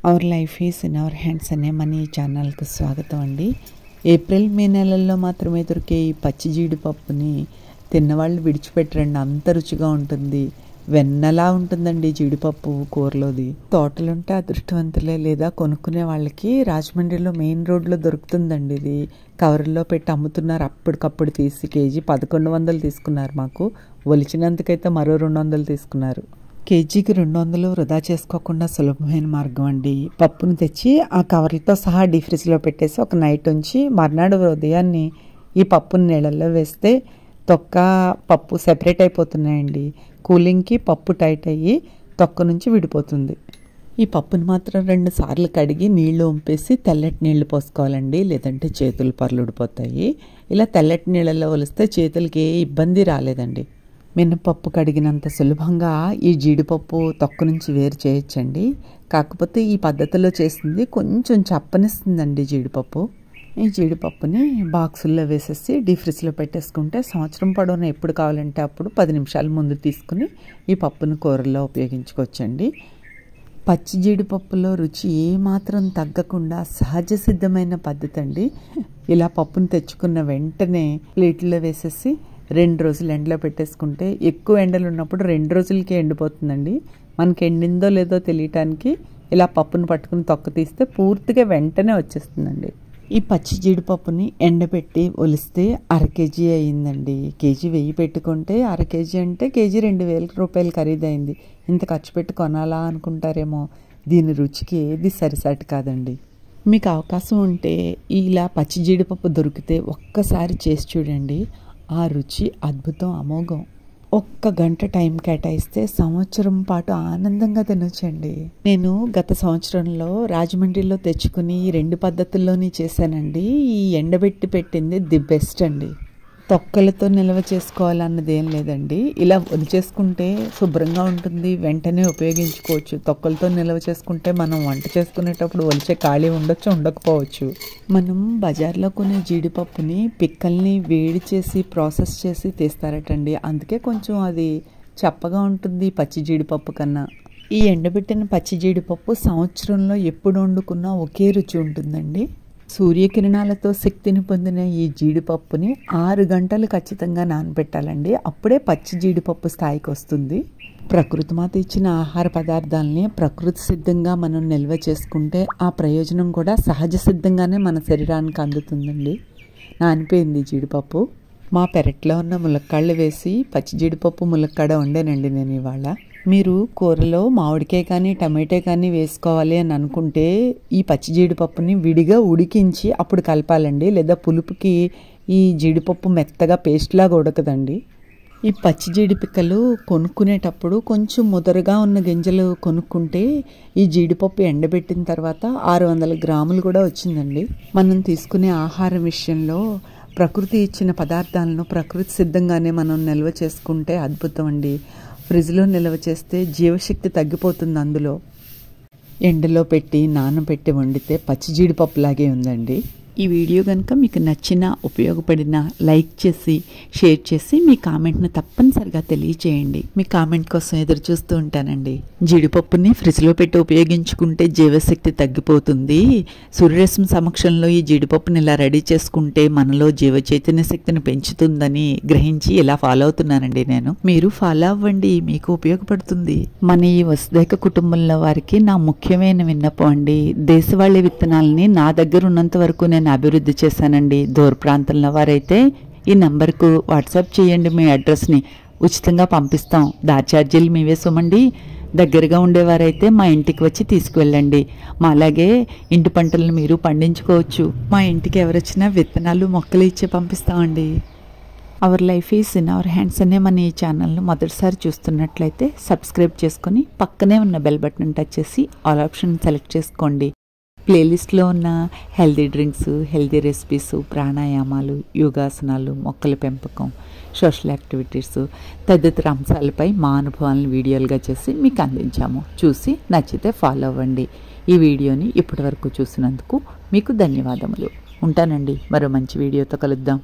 Our life is in our hands అనే మన ఈ ఛానల్కి స్వాగతం అండి. ఏప్రిల్ మే నెలల్లో మాత్రమే దొరికే ఈ పచ్చి జీడిపప్పుని తిన్నవాళ్ళు విడిచిపెట్టరండి, అంత రుచిగా ఉంటుంది. వెన్నలా ఉంటుందండి జీడిపప్పు కూరలోది. తోటలుంటే అదృష్టవంతులే, లేదా కొనుక్కునే వాళ్ళకి రాజమండ్రిలో మెయిన్ రోడ్లో దొరుకుతుందండి. ఇది కవర్లో పెట్టి అమ్ముతున్నారు, అప్పటికప్పుడు తీసి. కేజీ 1100 తీసుకున్నారు. మాకు ఒలిచినందుకైతే మరో 200 తీసుకున్నారు. కేజీకి 200 వృధా చేసుకోకుండా సులభమైన మార్గం అండి. పప్పును తెచ్చి ఆ కవర్లతో సహా డీ ఫ్రిడ్జ్లో పెట్టేసి ఒక నైట్ ఉంచి మర్నాడు ఉదయాన్ని ఈ పప్పుని నీళ్ళల్లో వేస్తే తొక్క పప్పు సెపరేట్ అయిపోతున్నాయండి. కూలింగ్కి పప్పు టైట్ అయ్యి తొక్క నుంచి విడిపోతుంది. ఈ పప్పుని మాత్రం 2 సార్లు కడిగి నీళ్లు వంపేసి తెల్లటి నీళ్లు పోసుకోవాలండి, లేదంటే చేతులు పర్లుడిపోతాయి. ఇలా తెల్లటి నీళ్ళల్లో ఒలిస్తే చేతులకి ఏ ఇబ్బంది రాలేదండి. మినపప్పు కడిగినంత సులభంగా ఈ జీడిపప్పు తొక్క నుంచి వేరు చేయొచ్చండి. కాకపోతే ఈ పద్ధతిలో చేసింది కొంచెం చప్పనిస్తుందండి జీడిపప్పు. ఈ జీడిపప్పుని బాక్సుల్లో వేసేసి డీ ఫ్రిడ్జ్లో పెట్టేసుకుంటే సంవత్సరం పొడవునా ఎప్పుడు కావాలంటే అప్పుడు 10 నిమిషాల ముందు తీసుకుని ఈ పప్పును కూరల్లో ఉపయోగించుకోవచ్చండి. పచ్చి జీడిపప్పులో రుచి ఏమాత్రం తగ్గకుండా సహజ సిద్ధమైన పద్ధతి అండి. ఇలా పప్పును తెచ్చుకున్న వెంటనే ప్లేట్లో వేసేసి 2 రోజులు ఎండలో పెట్టేసుకుంటే, ఎక్కువ ఎండలు ఉన్నప్పుడు 2 రోజులకే ఎండిపోతుందండి. మనకి ఎండిందో లేదో తెలియటానికి ఇలా పప్పును పట్టుకుని తొక్క తీస్తే పూర్తిగా వెంటనే వచ్చేస్తుందండి. ఈ పచ్చి జీడిపప్పుని ఎండబెట్టి ఒలిస్తే 1/2 కేజీ అయ్యిందండి. కేజీ 1000 పెట్టుకుంటే 1/2 కేజీ అంటే కేజీ 2000 రూపాయలు ఖరీదైంది. ఇంత ఖర్చు పెట్టి కొనాలా అనుకుంటారేమో, దీని రుచికి ఏది సరిసాటి కాదండి. మీకు అవకాశం ఉంటే ఇలా పచ్చి జీడిపప్పు దొరికితే ఒక్కసారి చేసి చూడండి. ఆ రుచి అద్భుతం, అమోఘం. 1 గంట టైం కేటాయిస్తే సంవత్సరం పాటు ఆనందంగా తినొచ్చండి. నేను గత సంవత్సరంలో రాజమండ్రిలో తెచ్చుకుని 2 పద్ధతుల్లోని చేశానండి. ఈ ఎండబెట్టి పెట్టింది ది బెస్ట్ అండి. తొక్కలతో నిల్వ చేసుకోవాలన్నది ఏం లేదండి. ఇలా ఒలిచేసుకుంటే శుభ్రంగా ఉంటుంది, వెంటనే ఉపయోగించుకోవచ్చు. తొక్కలతో నిల్వ చేసుకుంటే మనం వంట చేసుకునేటప్పుడు ఒలిచే ఖాళీ ఉండొచ్చు, ఉండకపోవచ్చు. మనం బజార్లో కొనే జీడిపప్పుని పిక్కల్ని వేడి చేసి ప్రాసెస్ చేసి తీస్తారటండి. అందుకే కొంచెం అది చప్పగా ఉంటుంది పచ్చి జీడిపప్పు కన్నా. ఈ ఎండబెట్టిన పచ్చి జీడిపప్పు సంవత్సరంలో ఎప్పుడు వండుకున్నా ఒకే రుచి ఉంటుందండి. సూర్యకిరణాలతో శక్తిని పొందిన ఈ జీడిపప్పుని 6 గంటలు ఖచ్చితంగా నానబెట్టాలండి. అప్పుడే పచ్చి జీడిపప్పు స్థాయికి వస్తుంది. ప్రకృతి మాత ఇచ్చిన ఆహార పదార్థాలని ప్రకృతి సిద్ధంగా మనం నిల్వ చేసుకుంటే ఆ ప్రయోజనం కూడా సహజ సిద్ధంగానే మన శరీరానికి అందుతుందండి. నానిపోయింది జీడిపప్పు. మా పెరట్లో ఉన్న ములక్కాళ్ళు వేసి పచ్చి జీడిపప్పు ములక్కాడ వండానండి నేను ఇవాళ. మీరు కూరలో మామిడికాయ కానీ టమాటా కానీ వేసుకోవాలి అని అనుకుంటే ఈ పచ్చి జీడిపప్పుని విడిగా ఉడికించి అప్పుడు కలపాలండి, లేదా పులుపుకి ఈ జీడిపప్పు మెత్తగా పేస్ట్ లాగా ఉడకదండి. ఈ పచ్చి జీడిపిక్కలు కొనుక్కునేటప్పుడు కొంచెం ముదరగా ఉన్న గింజలు కొనుక్కుంటే ఈ జీడిపప్పు ఎండబెట్టిన తర్వాత 600 గ్రాములు కూడా వచ్చిందండి. మనం తీసుకునే ఆహారం విషయంలో ప్రకృతి ఇచ్చిన పదార్థాలను ప్రకృతి సిద్ధంగానే మనం నిల్వ చేసుకుంటే అద్భుతం అండి. ఫ్రిడ్జ్లో నిల్వ చేస్తే జీవశక్తి తగ్గిపోతుంది. అందులో ఎండలో పెట్టి నానబెట్టి వండితే పచ్చి జీడిపప్పులాగే ఉందండి. ఈ వీడియో కనుక మీకు నచ్చినా ఉపయోగపడినా లైక్ చేసి షేర్ చేసి మీ కామెంట్ను తప్పనిసరిగా తెలియచేయండి. మీ కామెంట్ కోసం ఎదురు చూస్తూ ఉంటానండి. జీడిపప్పుని ఫ్రిడ్జ్లో పెట్టి ఉపయోగించుకుంటే జీవశక్తి తగ్గిపోతుంది. సూర్యరశ్మి సమక్షంలో ఈ జీడిపప్పుని ఇలా రెడీ చేసుకుంటే మనలో జీవ చైతన్య శక్తిని పెంచుతుందని గ్రహించి ఇలా ఫాలో అవుతున్నానండి నేను. మీరు ఫాలో అవ్వండి, మీకు ఉపయోగపడుతుంది. మన ఈ వసుదైక కుటుంబంలో వారికి నా ముఖ్యమైన విన్నపం అండి, దేశవాళీ విత్తనాలని నా దగ్గర ఉన్నంత వరకు నేను అభివృద్ధి చేశానండి. దూర ప్రాంతంలో వారైతే ఈ నంబర్కు వాట్సాప్ చేయండి, మీ అడ్రస్ని ఉచితంగా పంపిస్తాం. దారి ఛార్జీలు మీవే సొమ్మండి. దగ్గరగా ఉండేవారైతే మా ఇంటికి వచ్చి తీసుకువెళ్ళండి. మా అలాగే ఇంటి పంటలను మీరు పండించుకోవచ్చు. మా ఇంటికి ఎవరొచ్చినా విత్తనాలు మొక్కలు ఇచ్చే పంపిస్తామండి. Our life is in our hands అనే మన ఈ ఛానల్ను మొదటిసారి చూస్తున్నట్లయితే సబ్స్క్రైబ్ చేసుకొని పక్కనే ఉన్న బెల్ బటన్ టచ్ చేసి ఆల్ ఆప్షన్ సెలెక్ట్ చేసుకోండి. ప్లేలిస్ట్లో ఉన్న హెల్దీ డ్రింక్స్, హెల్దీ రెసిపీస్, ప్రాణాయామాలు, యోగాసనాలు, మొక్కల పెంపకం, సోషల్ యాక్టివిటీస్ తదితర అంశాలపై మా అనుభవాలను వీడియోలుగా చేసి మీకు అందించాము. చూసి నచ్చితే ఫాలో అవ్వండి. ఈ వీడియోని ఇప్పటి వరకు చూసినందుకు మీకు ధన్యవాదములు. ఉంటానండి. మరో మంచి వీడియోతో కలుద్దాం.